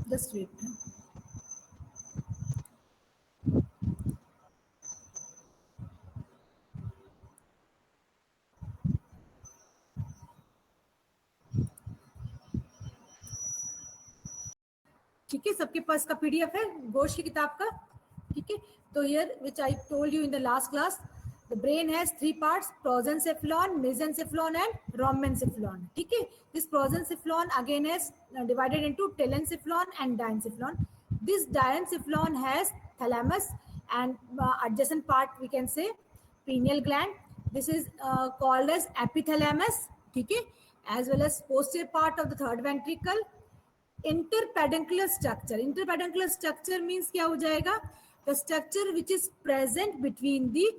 Just wait. ठीक है, सबके पास का पीडीएफ है घोष की किताब का. ठीक है, तो here which I told you in the last class, the brain has three parts: prosencephalon, mesencephalon and rhombencephalon. ठीक है, this prosencephalon again is divided into telencephalon and diencephalon. This diencephalon has thalamus and adjacent part we can say pineal gland. This is called as epithalamus. ठीक है, as well as posterior part of the third ventricle. Interpeduncular structure. Interpeduncular structure means क्या हो जाएगा? The structure which is present between the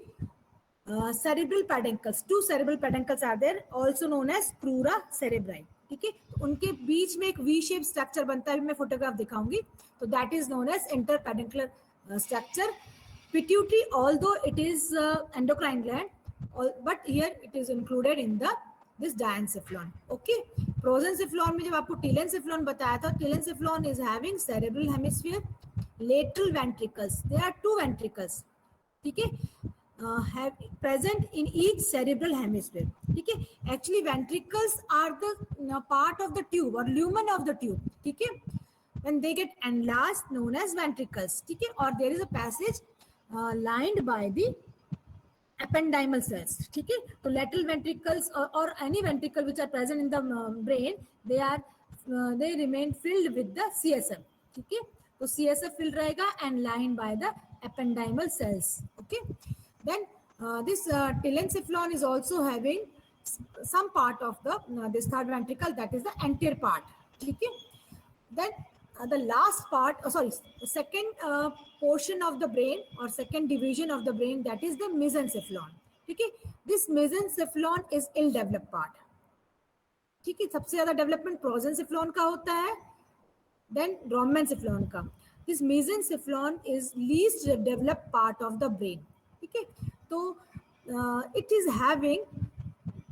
cerebral peduncles. Two cerebral peduncles are there, also known as crura cerebri. ठीक है, तो उनके बीच में एक V shape structure बनता है, मैं फोटोग्राफ दिखाऊंगी. तो that is known as interpeduncular structure. Pituitary, although it is endocrine gland, but here it is included in the this diencephalon. Okay, prosencephalon में जब आपको telencephalon बताया था, telencephalon is having cerebral hemisphere, lateral ventricles. There are two ventricles. ठीक है, have present in each cerebral hemisphere. ठीक है, actually ventricles are the part of the tube or lumen of the tube. ठीक है, when they get enlarged known as ventricles. ठीक है, or there is a passage lined by the ependymal cells. ठीक है, तो lateral ventricles or any ventricle which are present in the brain, they remain filled with the CSF. ठीक है, तो CSF filled रहेगा and lined by the ependymal cells. Okay, then this telencephalon is also having some part of the this third ventricle, that is the anterior part. ठीक है, then the last part, the second portion of the brain or second division of the brain, that is the mesencephalon. ठीक है, this mesencephalon is ill developed part. ठीक है, सबसे ज्यादा development प्रोजेंसेफ्लॉन का होता है, then rhombencephalon का. This mesencephalon is least developed part of the brain. ठीक है, तो it is having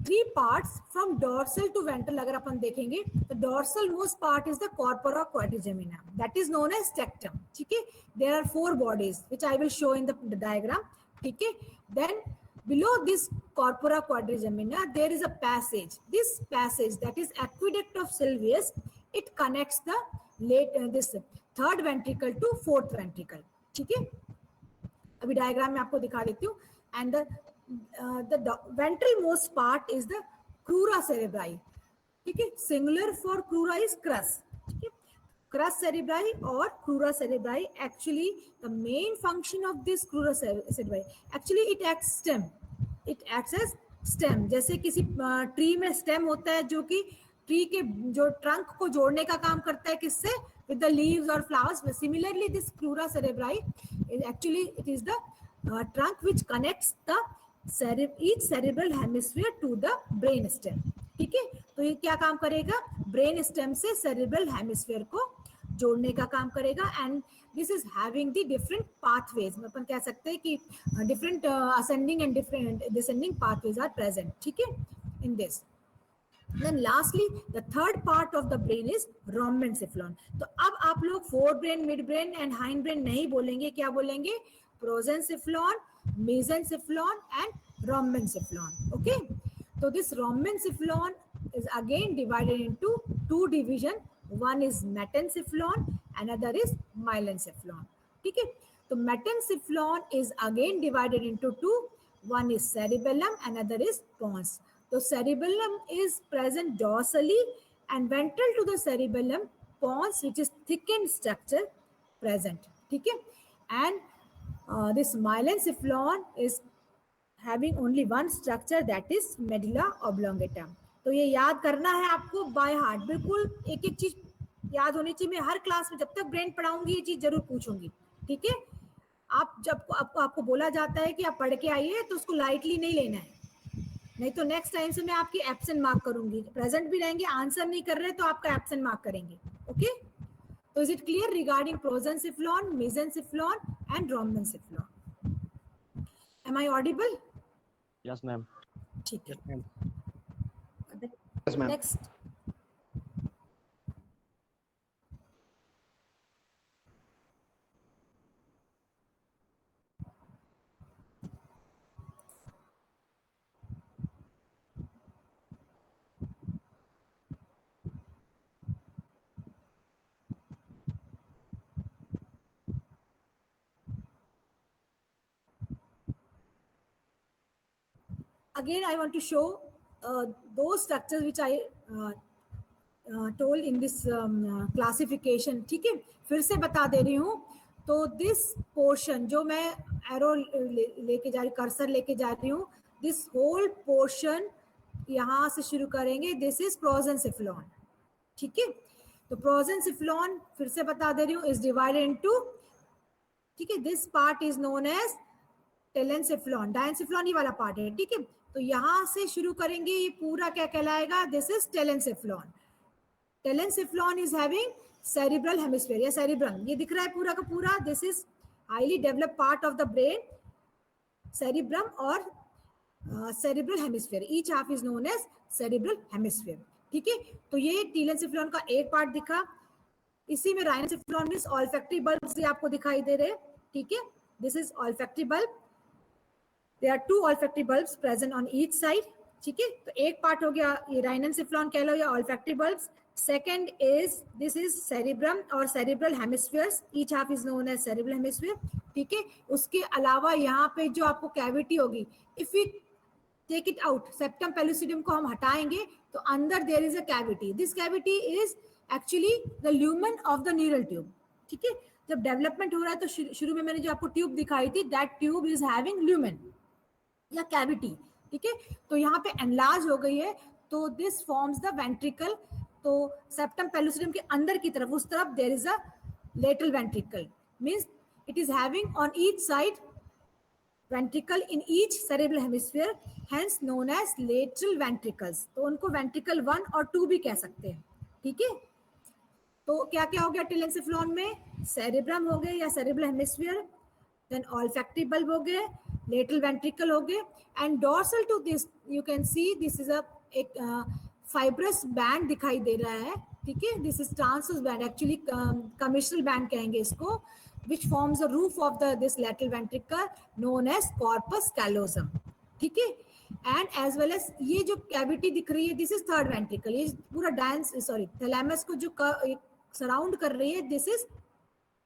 three parts from dorsal to ventral. अगर अपन देखेंगे तो dorsal most part is the corpora quadrigemina, that is known as tectum. ठीक है, there are four bodies which I will show in the diagram. ठीक है, then below this corpora quadrigemina there is a passage. This passage, that is aqueduct of Sylvius, it connects the this third ventricle to fourth ventricle. ठीक है, अभी diagram में आपको दिखा देती हूँ. And the ventral most part is the crura cerebri. ठीक है, singular for crura is crus. ठीक है, crus cerebri or crura cerebri. Actually the main function of this crura cerebri, actually it acts stem. It acts as stem. जैसे किसी tree में stem होता है जो कि ट्री के जो ट्रंक को जोड़ने का काम करता है, किससे? with the leaves or flowers. Similarly this crura cerebri is actually it is the trunk which connects the each cerebral hemisphere to the brain stem. ठीक है, तो ये क्या काम करेगा? ब्रेन स्टेम से सेरेब्रल हेमिस्फीयर को जोड़ने का काम करेगा. And this is having the different pathways. अपन कह सकते हैं कि different ascending and different descending pathways are present. ठीक है, in this. Then lastly the third part of the brain is rhombencephalon. तो अब आप लोग fore brain, mid brain and hind brain नहीं बोलेंगे, क्या बोलेंगे? prosencephalon, mesencephalon and rhombencephalon. Okay, so this rhombencephalon is again divided into two division. One is metencephalon, another is myelencephalon. ठीक है, तो metencephalon is again divided into two. One is cerebellum, another is pons. So cerebellum is present dorsally and ventral to the cerebellum, pons which is thickened structure present. ठीक है, and this myelencephalon is having only one structure, that is medulla oblongata. तो ये याद करना है आपको by heart. बिल्कुल एक एक चीज याद होनी चाहिए. मैं हर क्लास में जब तक ब्रेन पढ़ाऊंगी ये चीज जरूर पूछूंगी. ठीक है, आप जब आपको बोला जाता है कि आप पढ़ के आइए तो उसको लाइटली नहीं लेना है, नहीं तो नेक्स्ट टाइम से मैं आपकी एब्सेंट मार्क करूंगी. प्रेजेंट भी रहेंगे, आंसर नहीं कर रहे तो आपका एब्सेंट मार्क करेंगे. ओके, तो is it clear regarding prosencephalon, mesencephalon and rhombencephalon? Am I audible? Yes, ma'am. ठीक है. Yes, ma'am. Next. again I want to show those structures which I told in this classification. ठीक है, फिर से बता दे रही हूँ. तो this portion जो मैं arrow लेके जा रही, कर्सर लेके जा रही हूँ, this whole portion यहाँ से शुरू करेंगे. this is prosencephalon. ठीक है, तो prosencephalon फिर से बता दे रही हूँ is divided into, ठीक है, this part is known as telencephalon. diencephalon ये वाला पार्ट है. ठीक है, तो यहाँ से शुरू करेंगे. ये पूरा क्या कहलाएगा? This is telencephalon. telencephalon is having cerebral hemisphere या cerebrum. ये दिख रहा है पूरा का पूरा. This is highly developed part of the brain, cerebrum और cerebral hemisphere. each half is known as cerebral hemisphere. ठीक है, तो ये telencephalon का एक पार्ट दिखा. इसी में rhinencephalon मींस olfactory bulbs ये आपको दिखाई दे रहे. ठीक है, this is olfactory bulb. There are two olfactory bulbs present on each side. ठीक है, तो एक पार्ट हो गया ये rhinencephalon कह लो या olfactory bulbs. Second is this is cerebrum और cerebral hemispheres. each half is known as cerebral hemisphere. ठीक है, उसके अलावा यहाँ पे जो आपको कैविटी होगी, if we take it out, septum pellucidum को हम हटाएंगे तो अंदर there is a cavity. This cavity is actually the lumen of the neural tube. ठीक है, जब डेवलपमेंट हो रहा है तो शुरू में मैंने जो आपको ट्यूब दिखाई थी, that tube is having lumen या कैविटी. ठीक है, तो यहाँ पे एनलार्ज हो गई है, तो दिस फॉर्म्स द वेंट्रिकल. तो सेप्टम पेलुसिडम के अंदर की तरफ, उस तरफ there is a lateral ventricle, means it is having on each side ventricle in each cerebral hemisphere, hence known as lateral ventricles. तो उनको वेंट्रिकल 1 और 2 भी कह सकते हैं. ठीक है, तो क्या क्या हो गया telencephalon में? सेरेब्रम हो गए या cerebral hemisphere, then olfactory bulb हो गए, lateral ventricle हो गए, and dorsal to this you can see this is एक fibrous band दिखाई दे रहा है. ठीक है, this is transverse band, actually commissural band कहेंगे इसको, which forms the roof of this lateral ventricle known as corpus callosum. ठीक है, and as well as ये जो cavity दिख रही है, this is third ventricle. ये पूरा thalamus को जो सराउंड कर रही है, this is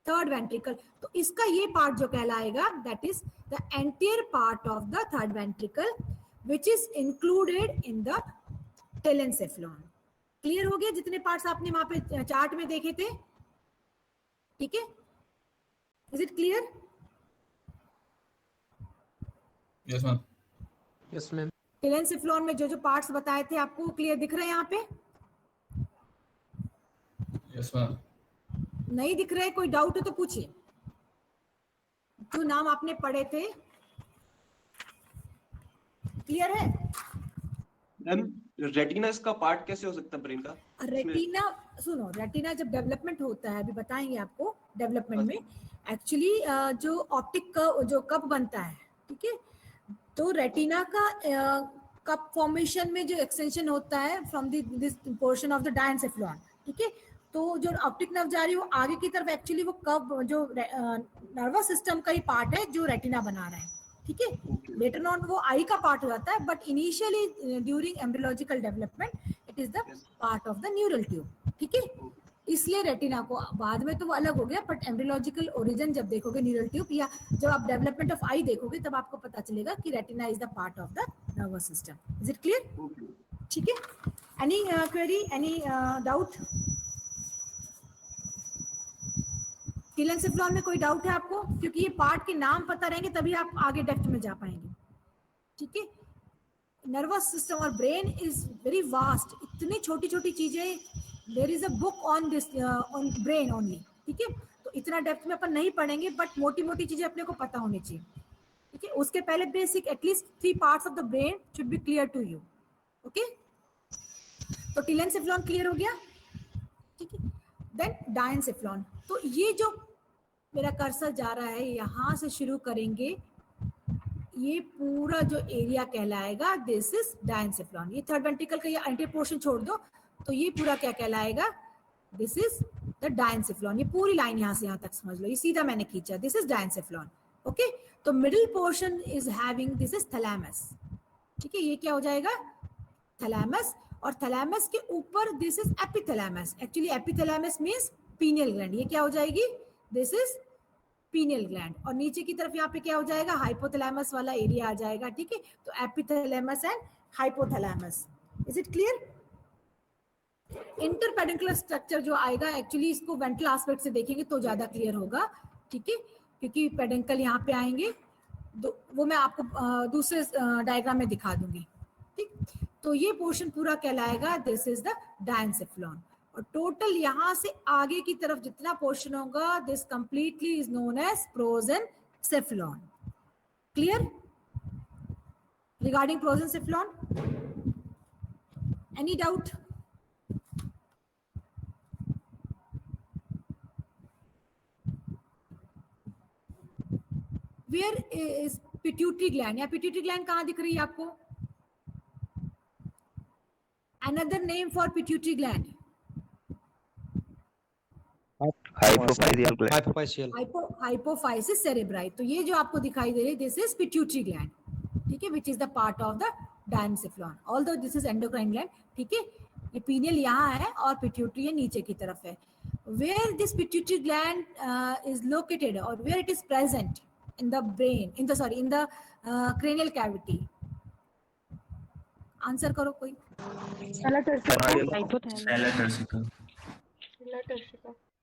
थर्ड वेंट्रिकल. तो इसका ये पार्ट जो कहलाएगा, that is the anterior part of the third ventricle which is included in the telencephalon. Clear हो गया जितने पार्ट्स आपने वहां पे चार्ट में देखे थे? ठीक है, is it clear? Yes ma'am. Yes ma'am. telencephalon में जो जो पार्ट्स बताए थे आपको क्लियर दिख रहे हैं यहाँ पे? Yes ma'am. नहीं दिख रहे? कोई डाउट हो तो पूछिए. जो नाम आपने पढ़े थे क्लियर है? मैम रेटिना इसका पार्ट कैसे हो सकता है ब्रेन का? रेटिना, सुनो, रेटिना जब डेवलपमेंट होता है, अभी बताएंगे आपको डेवलपमेंट में, एक्चुअली जो ऑप्टिक जो कप बनता है, ठीक है, तो रेटिना का कप फॉर्मेशन में जो एक्सटेंशन होता है from this portion of the diencephalon. ठीक है, तो जो ऑप्टिक नर्व जा रही है वो आगे की तरफ, एक्चुअली वो कब जो नर्वस सिस्टम का ही पार्ट है जो रेटिना बना रहा है. ठीक है, लेटर ऑन वो आई का पार्ट हो जाता है, but initially during embryological development it is the part of the neural tube. ठीक है, इसलिए रेटिना को बाद में तो वो अलग हो गया, बट एम्ब्रियोलॉजिकल ओरिजिन जब देखोगे न्यूरल ट्यूब या जब आप डेवलपमेंट ऑफ आई देखोगे तब आपको पता चलेगा कि retina is the part of the nervous system. Is it clear? ठीक है, any query, any doubt? telencephalon में कोई डाउट है आपको? क्योंकि ये पार्ट के नाम पता रहेंगे तभी आप आगे डेप्थ में जा पाएंगे. ठीक है, नर्वस सिस्टम और ब्रेन इज वेरी वास्ट, इतनी छोटी छोटी चीजें. There is a book on this on brain only. ठीक है, तो इतना डेप्थ में अपन नहीं पढ़ेंगे, बट मोटी मोटी चीजें अपने को पता होनी चाहिए. ठीक है, उसके पहले basic at least 3 parts of the brain should be clear to you. Okay, तो telencephalon क्लियर हो गया. ठीक है, देन diencephalon. तो ये जो मेरा कर्सर जा रहा है यहां से शुरू करेंगे, ये पूरा जो एरिया कहलाएगा दिस इज diencephalon. ये थर्ड वेंट्रिकल का ये एंटीरियर पोर्शन छोड़ दो तो ये पूरा क्या कहलाएगा? This is the diencephalon. ये पूरी लाइन यहां से यहां तक समझ लो, ये सीधा मैंने खींचा, दिस इज diencephalon. ओके, तो middle portion is having, this is thalamus. ठीक है, ये क्या हो जाएगा? थैलेमस. और थैलेमस के ऊपर this is epithalamus. Actually epithalamus means pineal gland. ये क्या हो जाएगी? दिस इज पीनियल ग्लैंड, और नीचे की तरफ यहाँ पे क्या हो जाएगा, हाइपोथैलेमस वाला एरिया आ जाएगा, ठीक है। तो epithalamus and hypothalamus, is it clear? Interpeduncular structure जो आएगा, एक्चुअली इसको वेंट्रल एस्पेक्ट से देखेंगे तो ज्यादा क्लियर होगा, ठीक है, क्योंकि पेडिकल यहाँ पे आएंगे, वो मैं आपको दूसरे डायग्राम में दिखा दूंगी, ठीक। तो ये पोर्शन पूरा कहलाएगा दिस इज द डायंसेफ्लॉन, और टोटल यहाँ से आगे की तरफ जितना पोर्शन होगा this completely is known as prosencephalon. Clear regarding prosencephalon? Any doubt? Where is pituitary gland? या pituitary gland कहाँ दिख रही है आपको? Another name for pituitary gland? Hypophyseal gland. Hypophyseal. Hypophysis cerebri. तो ये जो आपको दिखाई दे रही है, this is pituitary gland, ठीक है, which is the part of the diencephalon. Although this is endocrine gland, ठीक है, ये pineal यहाँ है और pituitary ये नीचे की तरफ है. Where this pituitary gland is located or where it is present in the brain, in the cranial cavity? Answer करो कोई. Sella turcica.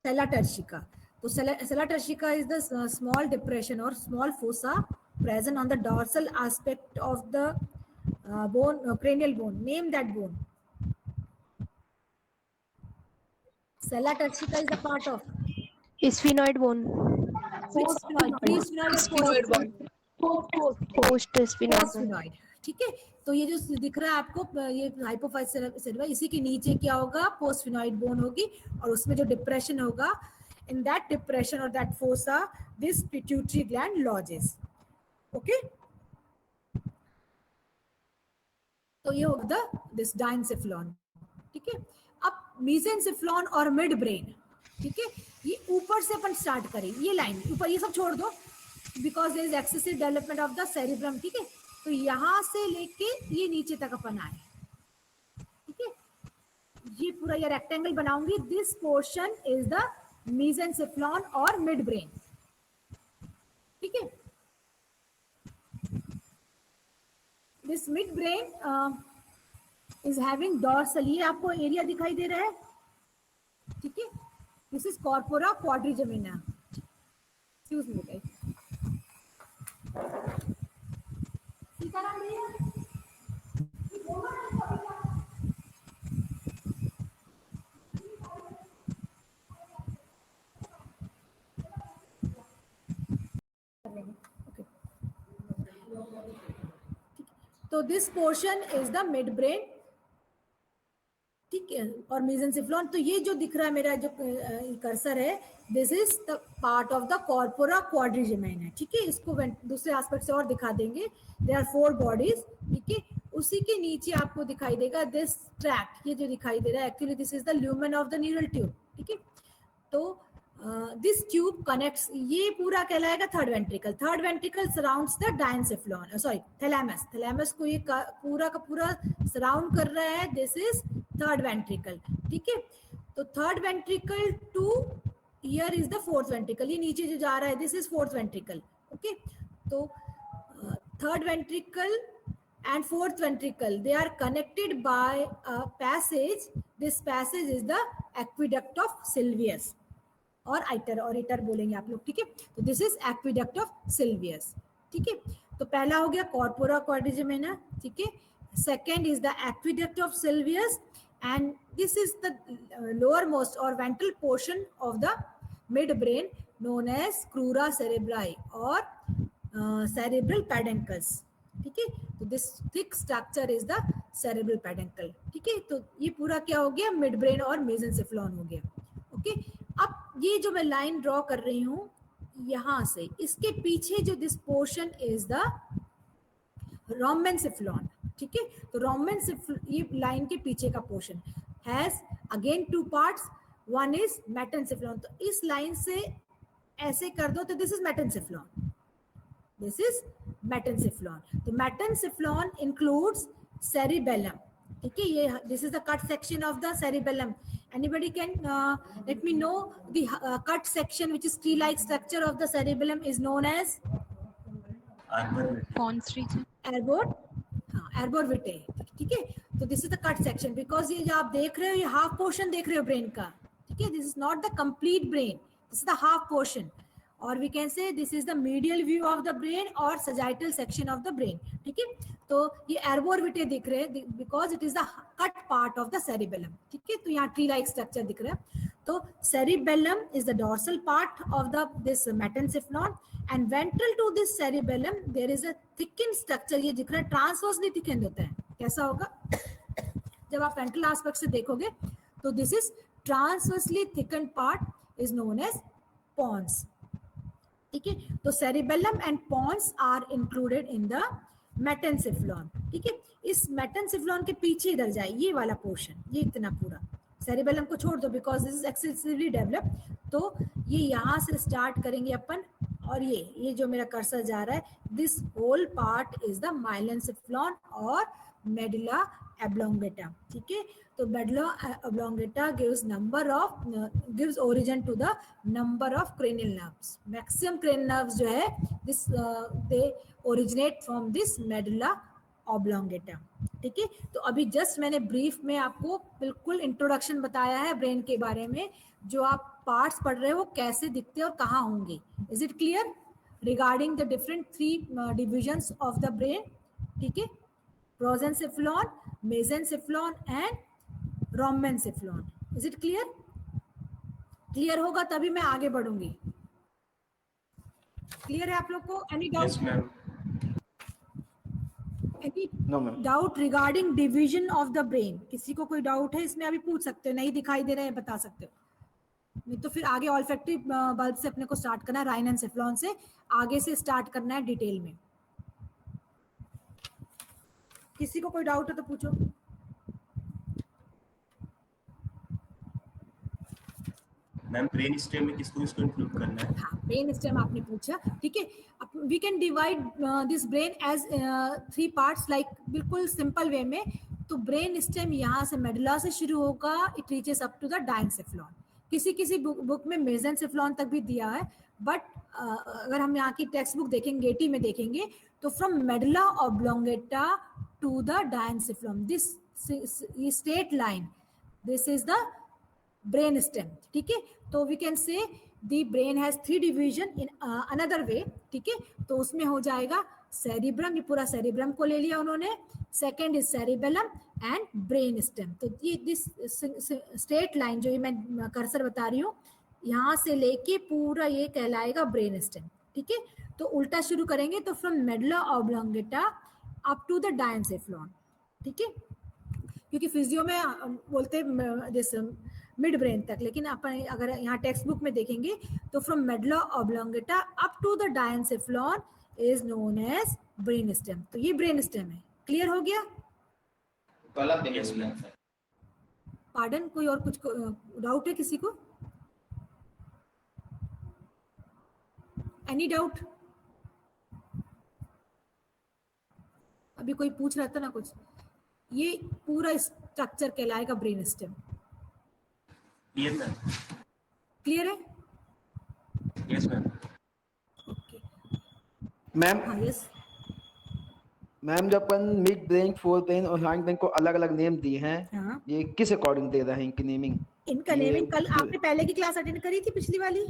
Sella turcica. So sella turcica is the small depression or small fossa present on the dorsal aspect of the bone, cranial bone. Name that bone. Sella turcica is the part of Sphenoid bone. Pre-sphenoid bone. Post sphenoid. Sphenoid. ठीक है, तो ये जो दिख रहा है आपको, ये हाइपोफाइसिस सेरेब्रम, इसी के नीचे क्या होगा, पोस्टफिनॉइड बोन होगी, और उसमें जो डिप्रेशन होगा, इन दैट डिप्रेशन और that fossa this pituitary gland lodges. Okay, तो ये होगा दिस डायंसेफ्लॉन, ठीक है. अब मेसेंसेफ्लॉन और मिड ब्रेन, ठीक है, ये ऊपर से अपन स्टार्ट करें, ये लाइन ऊपर, ये सब छोड़ दो because there is excessive development of the cerebrum, ठीक है. तो यहां से लेके ये नीचे तक अपन आए, ठीक है, ये पूरा ये रेक्टेंगल बनाऊंगी. This portion is the mesencephalon और मिड ब्रेन, ठीक है. This midbrain is having dorsal, ये आपको एरिया दिखाई दे रहा है, ठीक है. This is corpora quadrigemina. Excuse me guys. तो this portion is the midbrain, ठीक है, और मेसेंसेफ्लॉन. तो ये जो दिख रहा है मेरा जो कर्सर है, this is the part of the corpora quadrigemina, ठीक है. इसको दूसरे एस्पेक्ट से और दिखा देंगे. देयर आर 4 बॉडीज, ठीक है. उसी के नीचे आपको दिखाई देगा दिस ट्रैक्ट, ये जो दिखाई दे रहा है, actually this is the lumen of the neural tube, ठीक है. तो दिस ट्यूब कनेक्ट्स, ये पूरा कहलाएगा third ventricle. Third ventricle surrounds the diencephalon, sorry thalamus. Thalamus को ये पूरा का पूरा सराउंड कर रहा है. दिस इज थर्ड वेंट्रिकल, ठीक है. तो third ventricle to here is the fourth ventricle, ये नीचे जो जा रहा है this is fourth ventricle, okay. तो third ventricle and fourth ventricle, they are connected by a passage. This passage is the aqueduct of Sylvius और iter बोलेंगे आप लोग, ठीक है. तो this is aqueduct of Sylvius, ठीक है. तो पहला हो गया corpora quadrigemina, ठीक है. Second is the aqueduct of Sylvius, and this is the lowermost or ventral portion of the midbrain known as crura cerebri or cerebral peduncles, ठीक है. तो this thick structure is the cerebral peduncle, ठीक है. तो ये पूरा क्या हो गया, मिड ब्रेन और मेसेंसेफ्लॉन हो गया, ओके. अब ये जो मैं लाइन ड्रॉ कर रही हूँ यहां से, इसके पीछे जो this portion is the rhombencephalon, ठीक है. तो रोमेन्सेफ्लॉन, ये लाइन के पीछे का portion has again 2 parts. One is metencephalon. तो इस लाइन से ऐसे कर दो तो this is metencephalon, this is metencephalon. तो metencephalon includes cerebellum, ठीक है. ये this is the cut section of the cerebellum. Anybody can let me know the cut section, which is tree-like structure of the cerebellum, is known as Pons region. एर्बोर, हाँ एर्बोर विटे, ठीक है. तो this is the cut section, because ये जो आप देख रहे हो ये हाफ पोर्शन देख रहे हो ब्रेन का, ठीक है. This is not the complete brain, this is the half portion, और we can say this is the medial view of the brain और sagittal section of the brain, ठीक है. तो ये एर्बोर विटे दिख रहे हैं because it is the cut part of the cerebellum, ठीक है. तो यहाँ ट्री लाइक स्ट्रक्चर दिख रहा है. तो cerebellum is the dorsal part of this metencephalon, and ventral to this cerebellum there is a thickened structure. ये दिख रहा है transversely thickened होता है. कैसा होगा जब आप ventral aspect से देखोगे तो this is transversely thickened part is known as pons, ठीक है. तो cerebellum and pons are included in the metencephalon, ठीक है. इस metencephalon के पीछे इधर जाए ये वाला पोर्शन, ये इतना पूरा सेरिबेलम को छोड़ दो because this is excessively develop. तो ये यहाँ से स्टार्ट करेंगे अपन, और ये जो मेरा कर्सर जा रहा है, this whole part is the myelencephalon और मेडुला ऑब्लोंगेटा, ठीक है. तो medulla oblongata gives origin to the number of cranial nerves. Maximum cranial nerves जो है this they originate from this medulla oblongata, ठीक है. तो अभी जस्ट मैंने ब्रीफ में आपको बिल्कुल इंट्रोडक्शन बताया है ब्रेन के बारे में, जो आप पार्ट्स पढ़ रहे हो कैसे दिखते हैं और कहाँ होंगे. Is it clear regarding the different 3 divisions of the brain, ठीक है. Prosencephalon, mesencephalon and rhombencephalon. Is it clear? Clear होगा तभी मैं आगे बढ़ूंगी. क्लियर है आप लोग को? Any doubt? Yes, ma'am. No, ma'am. Doubt regarding division of the brain? किसी को कोई डाउट है इसमें? अभी पूछ सकते हो, नहीं दिखाई दे रहे हैं बता सकते हो, नहीं तो फिर आगे ऑल्फैक्टरी बल्ब से अपने को स्टार्ट करना है, राइननसेफ्लॉन से आगे से स्टार्ट करना है डिटेल में. किसी को कोई डाउट है तो पूछो. मैम ब्रेन स्टेम में किसको इसको इंक्लूड करना है? हाँ, ब्रेन स्टेम आपने पूछा, ठीक है. We can divide this brain as 3 parts, like बिल्कुल सिंपल वे में. तो ब्रेन स्टेम यहाँ से मेडुला से शुरू होगा, it reaches up to the diencephalon. किसी बुक में मेसेंसेफ्लॉन तक भी दिया है, बट अगर हम यहाँ की टेक्स्ट बुक देखेंगे, गेटी में देखेंगे, तो from medulla oblongata to the diencephalon, this straight line, this is the brain stem, ठीक है. तो we can say the brain has 3 division in another way, ठीक है. तो उसमें हो जाएगा सेरिब्रम, ये पूरा सेरिब्रम को ले लिया उन्होंने. Second is cerebellum and brain stem. तो ये दिस स्ट्रेट लाइन जो ये मैं कर्सर बता रही हूँ, यहाँ से लेके पूरा ये कहलाएगा ब्रेन स्टेम, ठीक है. तो उल्टा शुरू करेंगे तो from medulla oblongata up to the diencephalon, ठीक है. क्योंकि फिजियो में बोलते जैसे मिड ब्रेन तक, लेकिन अपन अगर यहाँ टेक्स्ट बुक में देखेंगे तो from medulla oblongata up to the diencephalon is known as brain stem. तो ये ब्रेन स्टेम है. क्लियर हो गया? Yes, ma'am. पार्डन, कोई और कुछ डाउट है किसी को? Any doubt? अभी कोई पूछ रहा था ना कुछ. ये पूरा स्ट्रक्चर कहलाएगा brain stem. Yes, ma'am. Clear है? Yes, ma'am. ओके. मैम हाँ, यस. मैम जब अपन मिड ब्रेन, फोर ब्रेन और हाइंड ब्रेन को अलग अलग नेम दिए हैं, हाँ, ये किस अकॉर्डिंग दे रहे हैं इनकी नेमिंग? इनका ये- नेमिंग कल आपने पहले की क्लास अटेंड करी थी, पिछली वाली?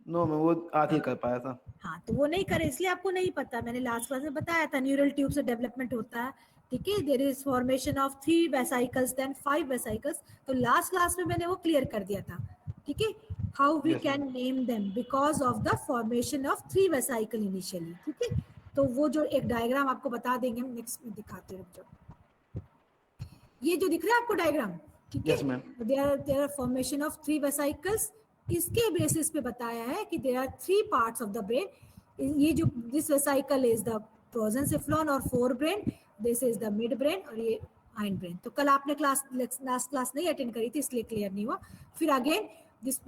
नो मैं वो आधी कर पाया था. हाँ, तो वो नहीं करे इसलिए आपको नहीं पता. मैंने लास्ट क्लास में बताया था न्यूरल ट्यूब से डेवलपमेंट होता है, ठीक है. There is formation of 3 vesicles then 5 vesicles. तो लास्ट क्लास में मैंने वो क्लियर कर दिया था, ठीक है. How we Yes, can name them because of the formation of 3 vesicle initially, ठीक है. तो वो जो एक डायग्राम आपको बता देंगे, हम नेक्स्ट में दिखाते हैं. जो ये जो दिख रहा है आपको डायग्राम, ठीक है. Yes, ma'am. There are formation of 3 vesicles. इसके बेसिस पे बताया है कि there are 3 parts of the brain. ये जो this vesicle is the prosencephalon और forebrain, this is the midbrain और ये हाइंड ब्रेन. तो कल आपने लास्ट क्लास नहीं अटेंड करी थी इसलिए क्लियर नहीं हुआ. फिर again this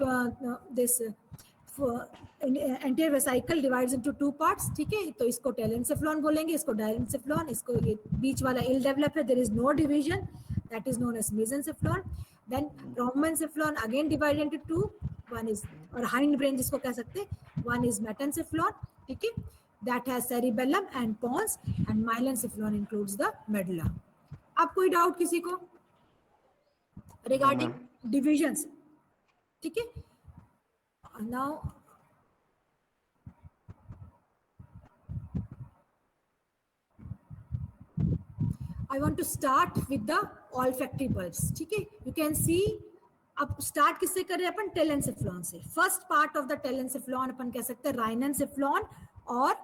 anterior vesicle divides into 2 parts, ठीक है. तो इसको टेलेंसेफ्लॉन बोलेंगे, इसको डायनेसेफ्लॉन. इसको ये बीच वाला इल डेवलप है, there is no division, that is known as mesencephalon. Then rhomencephalon again divided into two. One is और hind brain जिसको कह सकते हैं, one is metencephalon, ठीक है, that has cerebellum and pons, and myelencephalon includes the medulla. अब कोई doubt किसी को regarding divisions? ठीक है, now I want to start with the olfactory bulbs. ठीक है, you can see अब स्टार्ट किससे कर रहे हैं अपन, टेलेंसेफ्लॉन से. फर्स्ट पार्ट ऑफ द टेलेंसेफ्लॉन अपन कह सकते हैं राइनेंसेफ्लॉन और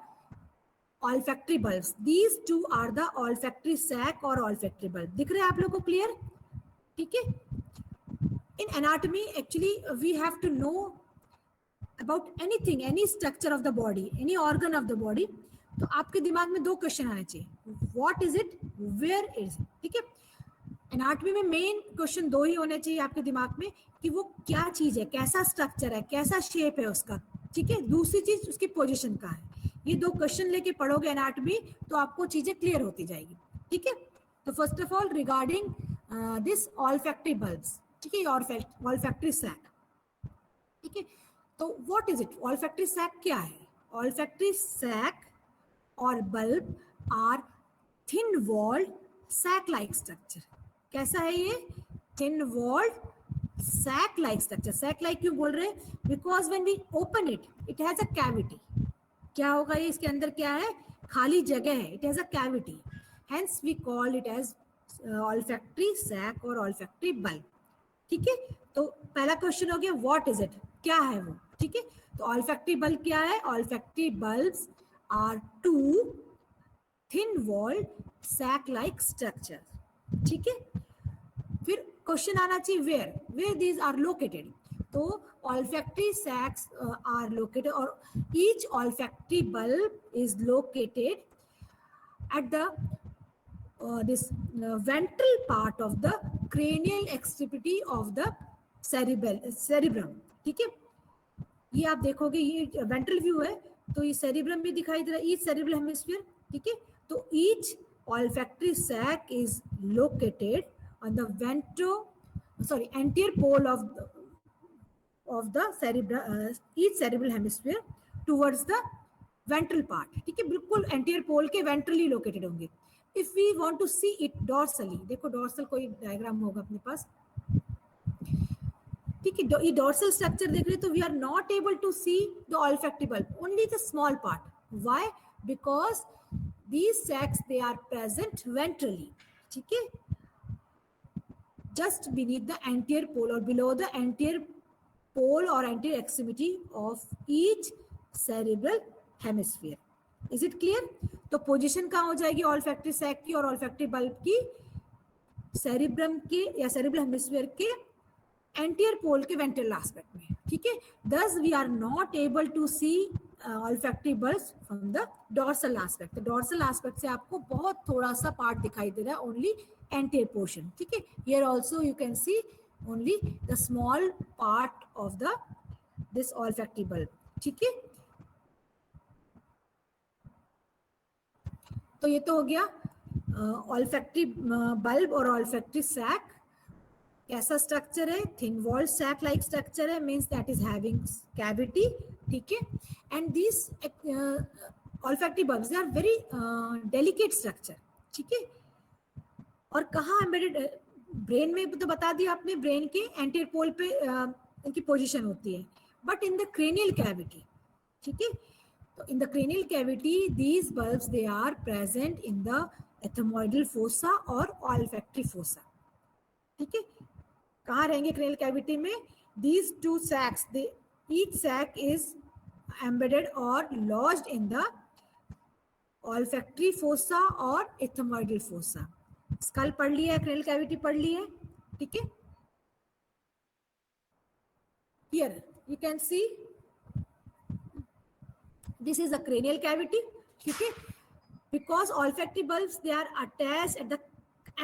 olfactory bulbs. These two are the olfactory sac or olfactory bulb. दिख रहे हैं आप लोगों को क्लियर? ठीक है. In anatomy actually we have to know about anything, any structure of the body, any organ of the body. तो आपके दिमाग में दो क्वेश्चन आने चाहिए, what is it, where is it. ठीक है, एनाटॉमी में मेन क्वेश्चन दो ही होने चाहिए आपके दिमाग में कि वो क्या चीज है, कैसा स्ट्रक्चर है, कैसा शेप है उसका. ठीक है, दूसरी चीज उसकी पोजीशन का है. ये दो क्वेश्चन लेके पढ़ोगे एनाटॉमी तो आपको चीजें क्लियर होती जाएगी. ठीक है, तो first of all regarding this olfactory bulbs. ठीक है, ऑल्फैक्टरी सैक. ठीक है, तो what is it, olfactory sac क्या है? ऑल्फैक्टरी सैक और bulb are thin walled sac like structure. कैसा है ये? Thin walled sac like structure. Sac like क्यों बोल रहे हैं? Because when we open it, it has a cavity. क्या होगा ये, इसके अंदर क्या है, खाली जगह है, it has a cavity, hence we call it as olfactory sac और ऑल्फैक्टरी बल्ब. ठीक है, तो पहला क्वेश्चन हो गया व्हाट इज इट, क्या है वो. ठीक है, तो ऑल्फैक्टरी बल्ब क्या है? Olfactory bulbs are two thin-walled sac-like structures. ठीक है, फिर क्वेश्चन आना चाहिए where these are located. तो olfactory sacs are located, or each olfactory bulb is located at the this ventral part of the cranial extremity of the cerebrum. ठीक है, ये आप देखोगे, ये वेंट्रल व्यू है तो ये सेरिब्रम भी दिखाई दे रहा है, ईच सेरिब्रल हेमिस्फीयर. ठीक है, तो each olfactory sac is located on the anterior pole of the cerebral each cerebral hemisphere towards the ventral part. ठीक है, बिल्कुल anterior pole के ventrally located होंगे. If we want to see it dorsally, देखो dorsal कोई diagram होगा अपने पास. ठीक है, ये डॉर्सल स्ट्रक्चर देख रहे हैं तो we are not able to see the olfactory bulb, only the small part. Why? Because these sacs they are present ventrally. ठीक है, just beneath the anterior pole और बिलो द एंटीरियर पोल और anterior extremity of each cerebral hemisphere. Is it clear? तो position कहाँ हो जाएगी olfactory sac की और ऑल्फैक्टरी बल्ब की? सेरिब्रम के या सेरिब्रल हेमिस्फीयर के एंटीरियर पोल के वेंट्रल एस्पेक्ट में. ठीक है, thus we are not able to see olfactory bulbs from the dorsal aspect. तो डॉर्सल एस्पेक्ट से आपको बहुत थोड़ा सा पार्ट दिखाई दे रहा है, ओनली एंटीरियर पोर्शन. ठीक है, here also you can see only the small part of the this olfactory bulb. ठीक है, तो ये तो हो गया ऑल्फैक्टरी बल्ब और ऑल्फैक्टरी सैक. कैसा स्ट्रक्चर है? Thin walled sac like structure है, means that is having cavity. ठीक है, and this olfactory bulbs they are very delicate structure. ठीक है, और कहाँ एम्बेडेड? ब्रेन में तो बता दिया आपने, ब्रेन के एंटीरियर पोल पे इनकी पोजीशन होती है, but in the cranial cavity. ठीक है, तो in the cranial cavity these bulbs they are present in the ethmoidal fossa और ऑल्फैक्टरी फोसा. ठीक है, कहाँ रहेंगे क्रेनियल कैविटी में? these two sacs, each sac is embedded or lodged in the olfactory fossa or ethmoidal fossa. Skull पढ़ लिया है, cranial cavity पढ़ ली है. ठीक है, here you can see this is a cranial cavity. ठीक है, because olfactory bulbs they are attached at the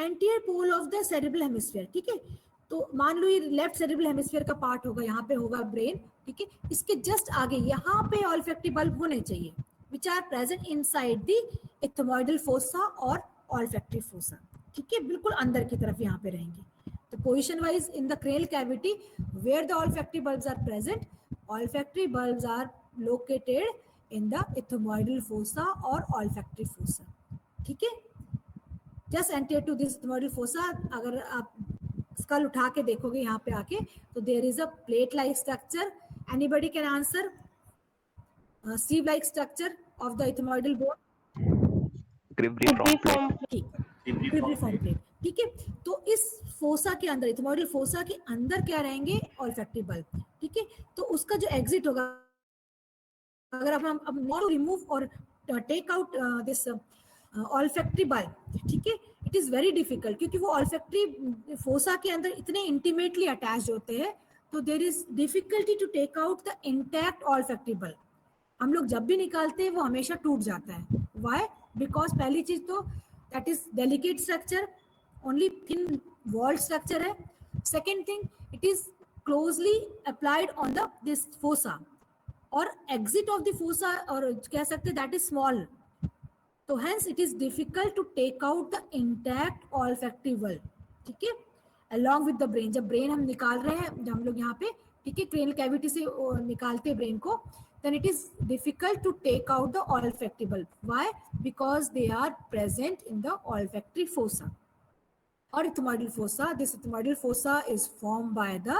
anterior pole of the cerebral hemisphere. ठीक है, तो मान लो ये लेफ्ट सेरिब्रल हेमिस्फीयर का पार्ट होगा, यहाँ पे होगा ब्रेन. ठीक है, इसके जस्ट आगे यहाँ पे ऑल्फैक्टरी बल्ब होने चाहिए, which are present inside the ethmoidal fossa और ऑल्फैक्टरी फोसा. ठीक है, बिल्कुल अंदर की तरफ यहाँ पे रहेंगे. तो position wise in the cranial cavity where the olfactory bulbs are present, olfactory bulbs are located in the ethmoidal fossa or olfactory fossa. ठीक है, just anterior to this ethmoidal fossa. अगर आप स्कल उठा के देखोगे यहाँ पे आके, तो there is a plate like structure. Anybody can answer? Sieve like structure of the ethmoidal bone. Cribriform plate. Cribriform plate. ठीक है, तो इस फोसा के अंदर, इथमोइडल फोसा के अंदर क्या रहेंगे? Olfactory bulb. ठीक है, तो उसका जो एग्जिट होगा, अगर हम नॉट रिमूव और take out this olfactory bulb, ठीक है, इट इज वेरी डिफिकल्ट, क्योंकि वो ऑल्फैक्टरी फोसा के अंदर इतने इंटीमेटली अटैच होते हैं, तो there is difficulty to take out the intact olfactory bulb. हम लोग जब भी निकालते हैं वो हमेशा टूट जाता है. व्हाई? बिकॉज पहली चीज तो that is delicate structure, only thin walled structure है. Second thing, it is closely applied on the this fossa, और exit of the fossa, और कह सकते हैं that is small, तो hence it is difficult to take out the intact olfactory bulb. ठीक है, along with the brain. जब brain हम निकाल रहे हैं, जब हम लोग यहाँ पे, ठीक है, cranial cavity से निकालते हैं brain को, then it is difficult to take out the olfactory bulb. Why? Because they are present in the olfactory fossa or ethmoidal fossa. This ethmoidal fossa is formed by the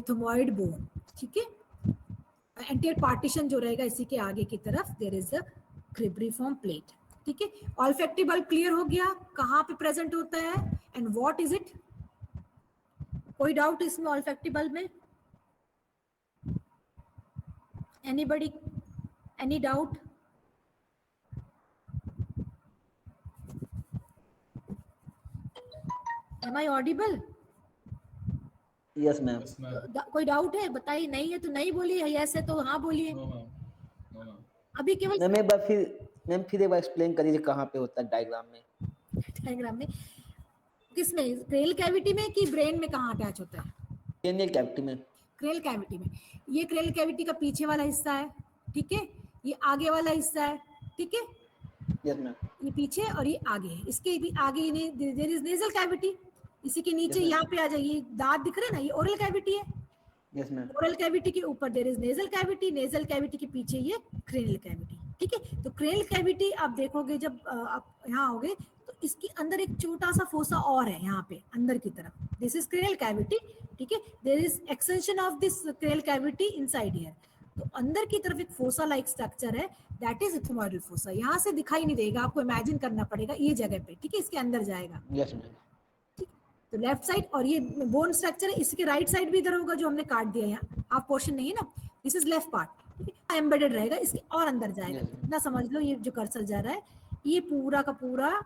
ethmoid bone. ठीक है, anterior partition जो रहेगा इसी के आगे की तरफ, there is a cribriform plate. ठीक है, olfactory bulb clear हो गया, कहाँ पे present होता है and what is it? कोई डाउट इसमें olfactory bulb में? Anybody? Any doubt? Am I audible? Yes, ma'am. Yes, ma'am. कोई डाउट है? बताइए. नहीं है तो नहीं बोलिए, यस है तो हाँ बोलिए. No, ma'am. No, ma'am. अभी केवल मैम एक बार फिर एक बार एक्सप्लेन कर दीजिए कहाँ पे होता है डायग्राम में. डायग्राम में किसमें? क्रेनियल कैविटी में कि ब्रेन में? कहाँ अटैच होता है? क्रेनियल कैविटी में. क्रेनियल कैविटी में. ये क्रेनियल कैविटी का पीछे वाला हिस्सा है. ठीक है, ये आगे वाला हिस्सा है. ठीक है, यस मैम. ये पीछे और ये आगे है. इसके भी आगे देयर इज नेजल कैविटी. इसी के नीचे यहाँ पे आ जाइए, दांत दिख रहे हैं ना, ये ओरल कैविटी है. Yes ma'am. ओरल कैविटी के ऊपर there is nasal cavity, nasal cavity के पीछे ये क्रेनियल कैविटी. ठीक है, तो क्रेनियल कैविटी आप देखोगे जब आप यहाँ होगे, तो इसके अंदर एक छोटा सा फोसा और है यहाँ पे अंदर की तरफ. This is cranial cavity. ठीक है, there is extension of this cranial cavity inside here. तो अंदर की तरफ एक फोसा लाइक स्ट्रक्चर है, दैट इज इथमोइडल फोसा. यहाँ से दिखाई नहीं देगा, आपको इमेजिन करना पड़ेगा ये जगह पे. ठीक है, इसके अंदर जाएगा. Yes ma'am. ठीक, तो लेफ्ट साइड, और ये बोन स्ट्रक्चर है, इसके राइट साइड भी इधर होगा जो हमने काट दिया यहाँ. आप पोर्शन नहीं है ना, दिस इज लेफ्ट पार्ट. ठीक है, एम्बेडेड रहेगा, इसके और अंदर जाएगा. इतना समझ लो, ये जो कर्सर जा रहा है ये पूरा का पूरा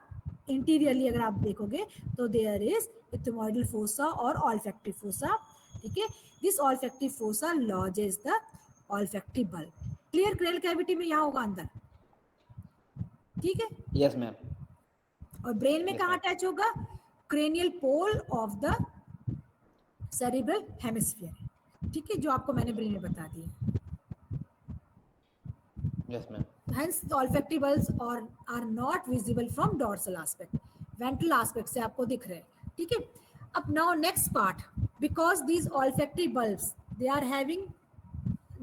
इंटीरियरली अगर आप देखोगे तो देयर इज इथमोइडल फोसा और ऑल्फैक्टरी फोसा. ठीक है, this olfactory fossa lodges the olfactory bulb. Clear? Cranial cavity में यहाँ होगा अंदर. ठीक है, यस मैम. और ब्रेन में कहाँ अटैच होगा? Cranial pole of the cerebral hemisphere. ठीक है, जो आपको मैंने ब्रेन में बता दिया. Yes ma'am. Hence the olfactory bulbs are not visible from dorsal aspect. Ventral aspect से आपको दिख रहे हैं. ठीक है, अब now next part, because these olfactory bulbs they are having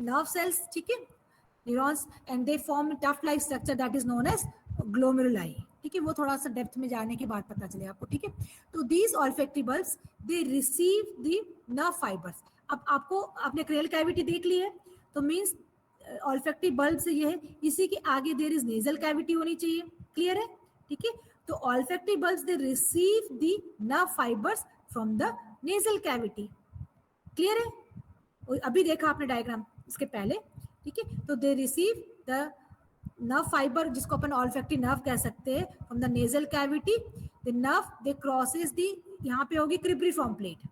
nerve cells, ठीक है, neurons, and they form tuft like structure that is known as glomeruli. ठीक है, वो थोड़ा सा डेप्थ में जाने के बाद पता चले आपको. ठीक है, तो these olfactory bulbs they receive the nerve fibers. अब आपको आपने क्रेनियल कैविटी देख ली है, तो मीन्स ऑल्फैक्टरी बल्ब से ये है. इसी के आगे देयर इज नेजल कैविटी होनी चाहिए. क्लियर है? ठीक है, तो olfactory bulbs they receive the nerve fibres from the nasal cavity. Clear है? और अभी देखा आपने डायग्राम इसके पहले. ठीक है, तो they receive the nerve fiber, जिसको अपन ऑल्फैक्टरी नर्व कह सकते हैं, from the nasal cavity. The nerve they crosses the, यहाँ पे होगी क्रिब्रिफॉर्म प्लेट.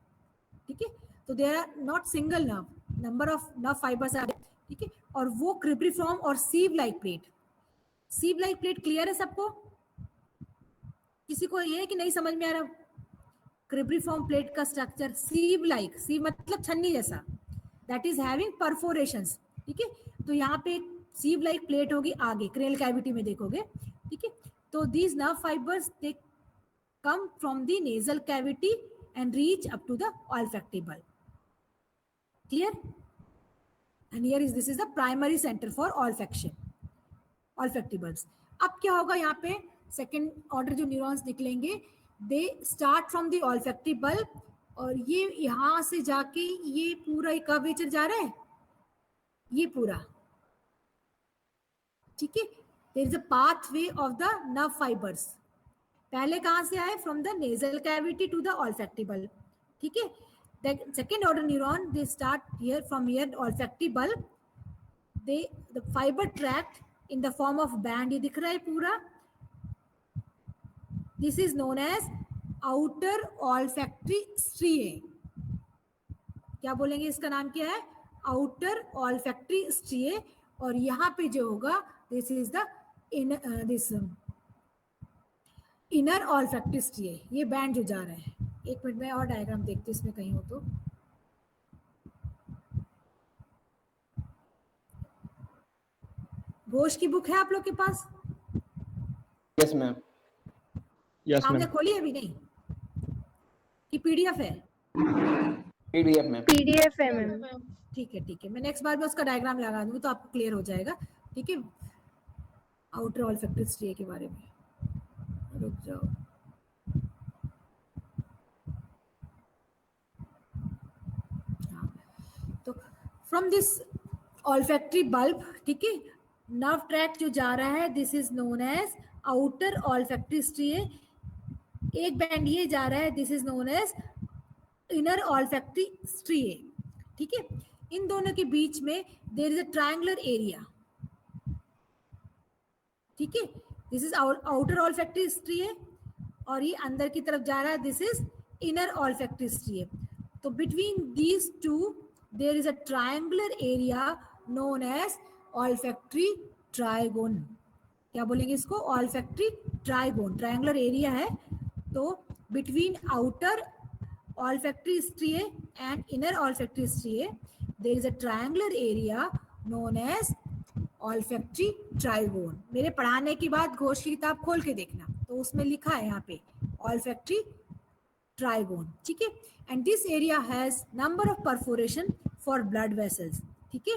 ठीक है, तो there are not single nerve, number of nerve fibers are. ठीक है, और वो क्रिब्रिफॉर्म और sieve like plate. Sieve like plate clear है सबको? किसी को ये है कि नहीं समझ में आ रहा? क्रिब्रिफॉर्म प्लेट का स्ट्रक्चर सीव लाइक, सीव मतलब छन्नी जैसा, दैट इज हैविंग परफोरेशंस. ठीक है, तो यहाँ पे सीव लाइक प्लेट होगी आगे क्रेनियल कैविटी में देखोगे. ठीक है, तो these nerve fibres they come from the nasal cavity and reach up to the olfactory bulb. Clear? And here is this is the primary center for olfaction, olfactory bulbs. अब क्या होगा यहाँ पे सेकेंड ऑर्डर जो neurons निकलेंगे they start from the olfactory bulb और ये यहाँ से जाके ये पूरा कर्वेचर जा रहा है ये पूरा, ठीक है. There is a pathway of the nerve fibres. पहले कहाँ से आए? From the nasal cavity to the olfactory bulb, ठीक है. The second order neuron they start here from here olfactory bulb. The fiber tract in the form of band ये दिख रहा है पूरा. This is known as outer olfactory striae. क्या बोलेंगे इसका नाम क्या है? Outer olfactory striae. और यहाँ पे जो होगा this is the inner olfactory striae. ये बैंड जो जा रहा है. एक मिनट में और डायग्राम देखते इसमें कहीं हो तो. घोष की बुक है आप लोग के पास? Yes ma'am. यस आपने मैम. खोली अभी नहीं कि पीडीएफ है? पीडीएफ में. पीडीएफ है मैम. ठीक है ठीक है, मैं नेक्स्ट बार में उसका डायग्राम लगा दूंगी तो आपको क्लियर हो जाएगा, ठीक है. आउटर ऑल्फैक्टरी स्ट्रिए के बारे में रुक जाओ. तो फ्रॉम दिस ऑल्फैक्टरी बल्ब, ठीक है, नर्व ट्रैक्ट जो जा रहा है this is known as outer olfactory striae. एक बैंड ये जा रहा है this is known as inner olfactory striae, ठीक है. इन दोनों के बीच में there is a triangular area, ठीक है. This is outer olfactory striae और ये अंदर की तरफ जा रहा है this is inner olfactory striae. तो between these two there is a triangular area known as olfactory trigone. क्या बोलेंगे इसको? olfactory trigone. triangular area है. तो between outer olfactory striae and inner olfactory striae there is a triangular area known as olfactory trigone. मेरे पढ़ाने के बाद घोष की किताब खोल के देखना तो उसमें लिखा है यहाँ पे olfactory trigone, ठीक है. And this area has number of perforation for blood vessels, ठीक है.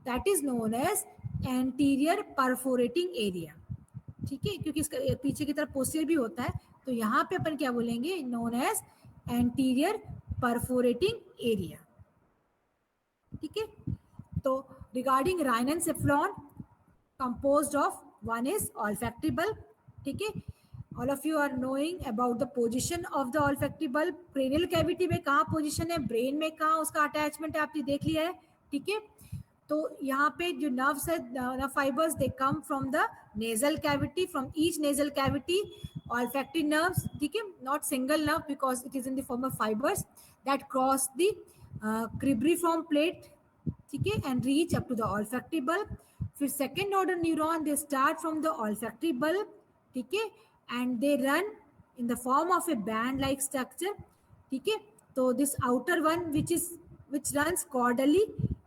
That is known as anterior perforating area, ठीक है, क्योंकि इसका पीछे की तरफ पोस्टीरियर भी होता है तो यहाँ पे अपन क्या बोलेंगे? known as anterior perforating area, ठीक है. तो regarding rhinencephalon composed of one is olfactory bulb, ठीक है. All of you are knowing about the position of the olfactory bulb. cranial cavity में कहाँ पोजीशन है, ब्रेन में कहाँ उसका अटैचमेंट है आपने देख लिया है, ठीक है. तो यहाँ पे जो नर्व्स है, nerve fibres they come from the nasal cavity, from each nasal cavity olfactory nerves, ठीक है, not single nerve because it is in the form of fibres that cross the cribriform plate, ठीक है, and reach up to the olfactory bulb. फिर second order neuron they start from the olfactory bulb, ठीक है, and they run in the form of a band like structure, ठीक है. तो this outer one which runs caudally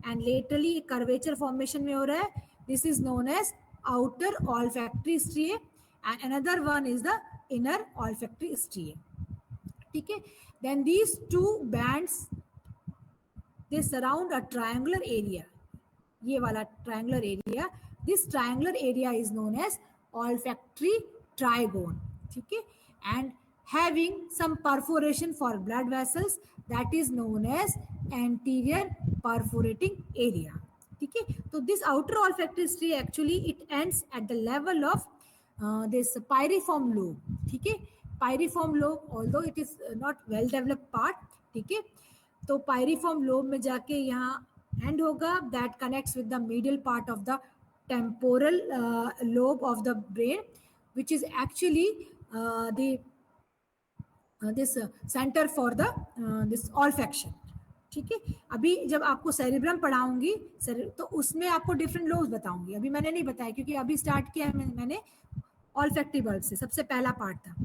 and laterally curvature formation में हो रहा है, this is known as outer olfactory striae and another one is the inner olfactory striae, ठीक है. Then these two bands they surround a triangular area, ये वाला triangular area, this triangular area is known as olfactory trigone, ठीक है, and having some perforation for blood vessels that is known as anterior perforating area, ठीक है. तो this outer olfactory striae actually it ends at the level of this pyriform lobe, ठीक है. pyriform lobe although it is not well developed part, ठीक है. तो pyriform lobe में जाके यहाँ end होगा that connects with the medial part of the temporal lobe of the brain which is actually this center for the this olfaction, ठीक है. अभी जब आपको सेरिब्रम पढ़ाऊंगी तो उसमें आपको डिफरेंट लोब्स बताऊंगी, अभी मैंने नहीं बताया क्योंकि अभी स्टार्ट किया है मैंने ऑल्फैक्टरी बल्ब से. सबसे पहला पार्ट था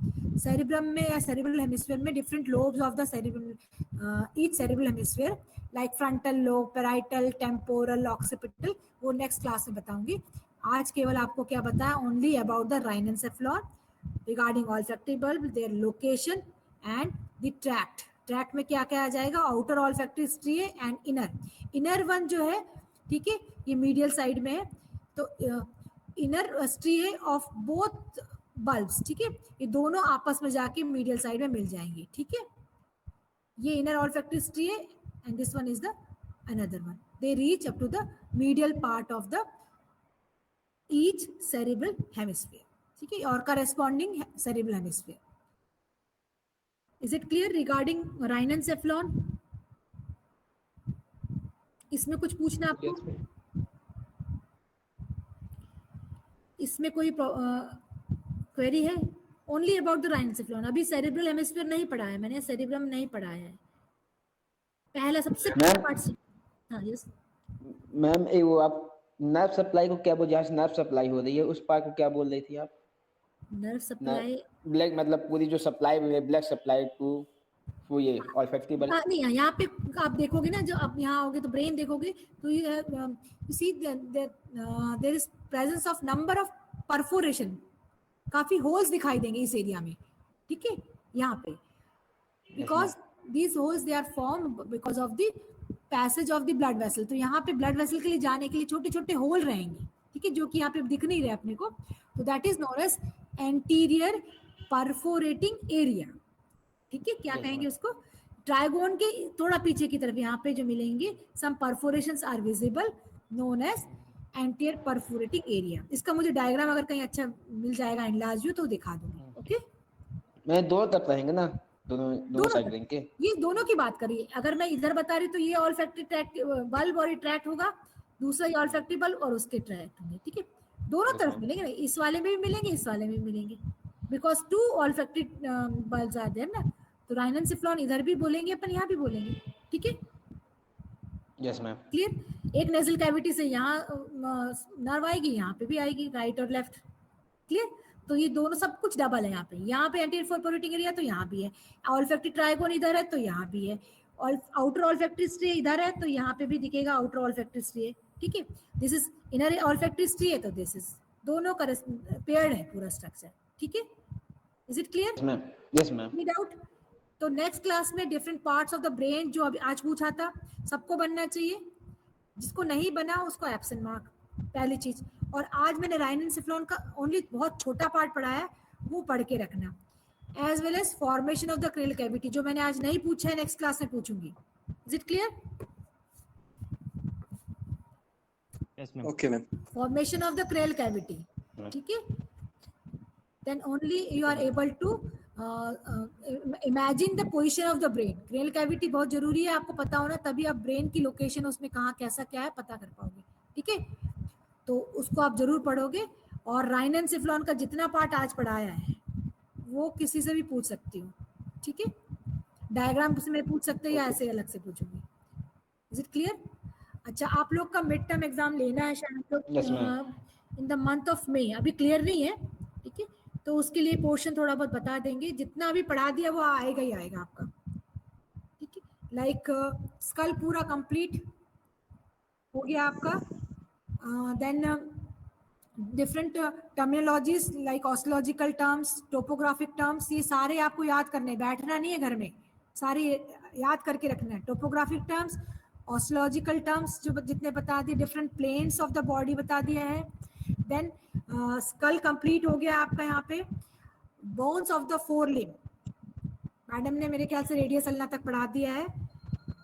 सेरिब्रम में या सेरिब्रल हेमिस्फीयर में different lobes of the cerebral each cerebral hemisphere like frontal lobe, parietal, temporal, occipital, वो नेक्स्ट क्लास में बताऊंगी. आज केवल आपको क्या बताया? Only about the rhinencephalon regarding olfactory bulb, their location and the tract, tract में क्या क्या आ जाएगा, outer olfactory striae and inner one जो है, ठीक है, ये मीडियल साइड में है, तो इनर स्ट्रिए ऑफ बोथ बल्ब्स, ठीक है, ये दोनों आपस में जाके मीडियल साइड में मिल जाएंगे, ठीक है, ये inner olfactory striae and this one is the another one, they reach up to the medial part of the each cerebral hemisphere, ठीक है, और corresponding cerebral hemisphere. Is it clear regarding rhinencephalon? इसमें कुछ पूछना आपको? इसमें कोई क्वेरी है? Only about the rhinencephalon. अभी सेरेब्रल हेमिस्फीयर नहीं पढ़ा है मैंने, सेरेब्रम नहीं पढ़ाया है. पहला सबसे पहला पार्ट. हाँ यस मैम, ये वो आप नर्व सप्लाई को क्या बोल, जहाँ से नर्व सप्लाई हो रही है उस पार्ट को क्या बोल रही थी आप? Nerve supply. ब्लड मतलब पूरी जो सप्लाई है, ब्लड सप्लाई टू वो ये ऑल्फैक्टरी बल्ब. नहीं, यहाँ पे आप देखोगे ना, जो आप यहाँ आओगे तो ब्रेन देखोगे तो you see there is presence of number of perforation, काफी होल्स दिखाई देंगे इस एरिया में, ठीक है, यहाँ पे, because these holes they are form because of the passage of the blood vessel. तो यहाँ पे ब्लड वेसल के लिए जाने के लिए छोटे छोटे होल रहेंगे, ठीक है, जो कि यहाँ पे दिख नहीं रहे अपने को, तो that is known as anterior perforating area, ठीक है. क्या कहेंगे उसको? ट्राइगोन के थोड़ा पीछे की तरफ यहाँ पे जो मिलेंगे some perforations are visible, known as anterior perforating area. इसका मुझे डायग्राम अगर कहीं अच्छा मिल जाएगा एनलार्ज व्यू तो दिखा दूंगी. ओके, मैं दोनों तरफ रहेंगे ना, दोनों साइड रहेंगे. ये दोनों की बात करिए. अगर मैं इधर बता रही तो ये ऑल्फैक्टरी ट्रैक्ट बल्ब और ये ट्रैक्ट होगा, दूसरा ये ऑल्फैक्टरी बल्ब और उसके ट्रैक्ट होंगे, ठीक है, दोनों तरफ मिलेंगे. इस वाले में भी मिलेंगे, इस वाले में भी मिलेंगे, because to olfactory bulbs are there ना. तो राइननसेफ्लॉन इधर भी बोलेंगे अपन, यहाँ भी बोलेंगे, ठीक है. Yes ma'am. क्लियर. एक नेजल कैविटी से यहाँ नर्व आएगी, यहाँ पे भी आएगी, राइट और लेफ्ट. क्लियर. तो ये दोनों सब कुछ डबल है. यहाँ पे एंटीरियर परफोरेटिंग एरिया तो यहाँ भी है, ऑल्फैक्टरी ट्राइगोन इधर है तो यहाँ भी है, और आउटर ऑल्फैक्टरी स्ट्रिए इधर है तो यहाँ पे भी दिखेगा आउटर ऑल्फैक्टरी स्ट्रिए, ठीक है. This is inner olfactory striae, तो दिस इज दोनों का पेयर्ड है पूरा स्ट्रक्चर, ठीक है. Is it clear? Ma'am. Yes ma'am. Knee doubt? तो नेक्स्ट क्लास में different parts of the brain जो अभी आज पूछा था सबको बनना चाहिए, जिसको नहीं बना उसको एब्सेंट मार्क, पहली चीज. और आज मैंने राइननसेफ्लॉन का ओनली बहुत छोटा पार्ट पढ़ाया, वो पढ़ के रखना, as well as formation of the cranial cavity, जो मैंने आज नहीं पूछा है नेक्स्ट क्लास में पूछूंगी. Is it clear? Yes ma'am. Okay ma'am. Formation of the cranial cavity, ठीक है. Then only you are able to imagine the position of the brain. Cranial cavity बहुत जरूरी है आपको पता होना, तभी आप ब्रेन की लोकेशन उसमें कहाँ कैसा क्या है पता कर पाओगे, ठीक है. तो उसको आप जरूर पढ़ोगे. और राइननसेफ्लॉन का जितना पार्ट आज पढ़ाया है वो किसी से भी पूछ सकती हूँ, ठीक है. डायग्राम से मैं पूछ सकते हैं या ऐसे अलग से पूछूंगी. Is it clear? अच्छा, आप लोग का मिड टर्म एग्जाम लेना है शायद in the month of May. अभी क्लियर नहीं है, ठीक है, तो उसके लिए पोर्शन थोड़ा बहुत बता देंगे. जितना अभी पढ़ा दिया वो आएगा ही आएगा आपका, ठीक है. लाइक स्कल पूरा कंप्लीट हो गया आपका. Then different terminologies like osteological terms, topographic terms, ये सारे आपको याद करने, बैठना नहीं है घर में, सारे याद करके रखना है. टोपोग्राफिक टर्म्स, ऑस्टोलॉजिकल टर्म्स जो जितने बता दिए, different planes of the body बता दिया है. देन स्कल कंप्लीट हो गया आपका. यहाँ पे bones of the four limb madam ने मेरे ख्याल से रेडियस अल्ना तक पढ़ा दिया है,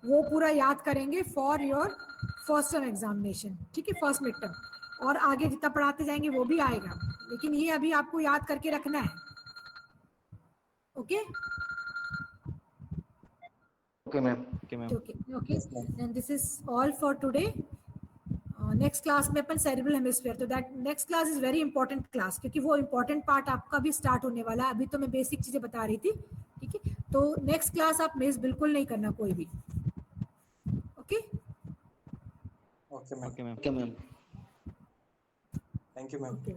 वो पूरा याद करेंगे for your first term examination, ठीक है, फर्स्ट मिड टर्म. और आगे जितना पढ़ाते जाएंगे वो भी आएगा, लेकिन ये अभी आपको याद करके रखना है. Okay okay ma'am. Okay ma'am. okay and this is all for today. Next class में अपन सेरेब्रल हेमिस्फीयर, तो that next class is very important class, क्योंकि वो इंपॉर्टेंट पार्ट आपका भी स्टार्ट होने वाला है. अभी तो मैं बेसिक चीजें बता रही थी, ठीक है. तो नेक्स्ट क्लास आप मिस बिल्कुल नहीं करना कोई भी. Okay okay ma'am. Okay ma'am. Okay ma'am. Thank you ma'am. Okay.